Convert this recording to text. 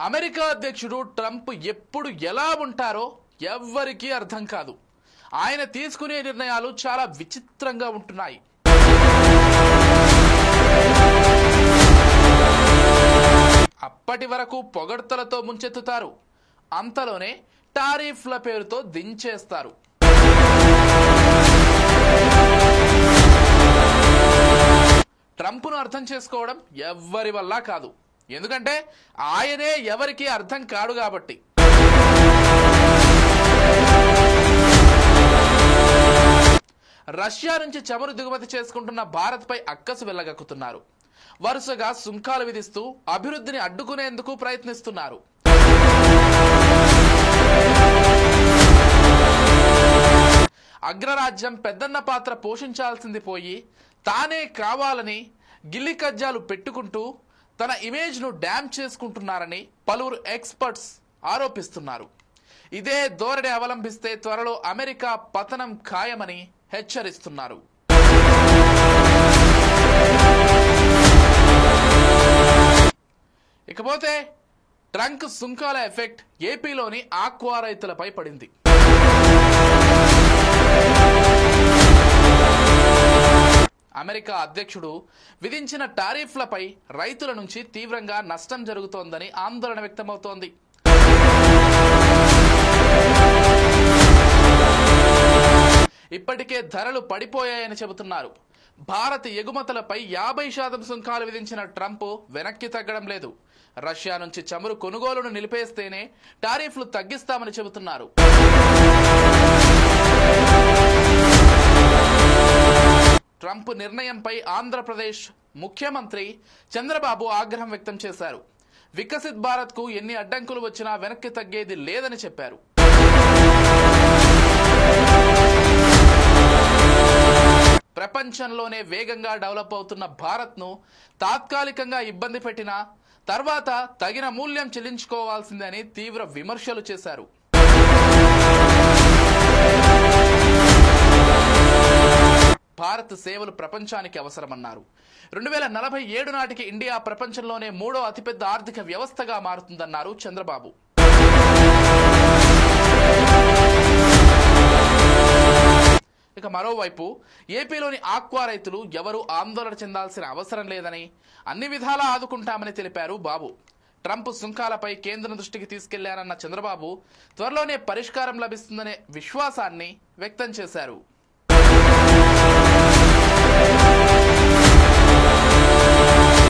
America అధ్యక్షుడు Trump ఎప్పుడు ఎలా ఉంటారో ఎవ్వరికీ అర్థం కాదు. ఆయన తీసుకునే నిర్ణయాలు చాలా విచిత్రంగా ఉంటున్నాయి. అప్పటి వరకు పొగడ్తలతో ముంచెత్తుతారు, అంతలోనే టారిఫ్ల పేరుతో దించేస్తారు. ట్రంప్ను అర్థం చేసుకోవడం ఎవ్వరి వల్ల కాదు, ఎందుకంటే ఆయనే ఎవరికి అర్థం కాడు కాబట్టి. రష్యా నుంచి చమురు దిగుమతి చేసుకుంటున్న భారత్పై అక్కసు వెళ్లగక్కుతున్నారు. వరుసగా సుంకాలు విధిస్తూ అభివృద్ధిని అడ్డుకునేందుకు ప్రయత్నిస్తున్నారు. అగ్రరాజ్యం పెద్దన్న పాత్ర పోషించాల్సింది పోయి తానే కావాలని గిల్లి కజ్జాలు పెట్టుకుంటూ తన ఇమేజ్ను డ్యామ్ చేసుకుంటున్నారని పలువురు ఎక్స్పర్ట్స్ ఆరోపిస్తున్నారు. ఇదే ధోరణి అవలంబిస్తే త్వరలో అమెరికా పతనం ఖాయమని హెచ్చరిస్తున్నారు. ఇకపోతే ట్రంప్ సుంకాల ఎఫెక్ట్ ఏపీలోని ఆక్వా రైతులపై పడింది. అమెరికా అధ్యక్షుడు విధించిన టారిఫ్లపై రైతుల నుంచి తీవ్రంగా నష్టం జరుగుతోందని ఆందోళన వ్యక్తమవుతోంది. ఇప్పటికే ధరలు పడిపోయాయని చెబుతున్నారు. భారత్ ఎగుమతులపై 50% సుంకాలు విధించిన ట్రంప్ వెనక్కి తగ్గడం లేదు. రష్యా నుంచి చమురు కొనుగోలును నిలిపేస్తేనే టారిఫ్లు తగ్గిస్తామని చెబుతున్నారు. ట్రంప్ నిర్ణయంపై ఆంధ్రప్రదేశ్ ముఖ్యమంత్రి చంద్రబాబు ఆగ్రహం వ్యక్తం చేశారు. వికసిత్ భారత్కు ఎన్ని అడ్డంకులు వచ్చినా వెనక్కి తగ్గేది లేదని చెప్పారు. ప్రపంచంలోనే వేగంగా డెవలప్ అవుతున్న భారత్ను తాత్కాలికంగా ఇబ్బంది పెట్టినా తర్వాత తగిన మూల్యం చెల్లించుకోవాల్సిందని తీవ్ర విమర్శలు చేశారు. భారత్ సేవలు ప్రపంచానికి అవసరమన్నారు. 2047 నాటికి ఇండియా ప్రపంచంలోనే 3వ అతిపెద్ద ఆర్థిక వ్యవస్థగా మారుతుందన్నారు చంద్రబాబు. ఇక మరోవైపు ఏపీలోని ఆక్వా రైతులు ఎవరూ ఆందోళన చెందాల్సిన అవసరం లేదని, అన్ని విధాలా ఆదుకుంటామని తెలిపారు బాబు. ట్రంప్ సుంకాలపై కేంద్రం దృష్టికి తీసుకెళ్లారన్న చంద్రబాబు త్వరలోనే పరిష్కారం లభిస్తుందనే విశ్వాసాన్ని వ్యక్తం చేశారు.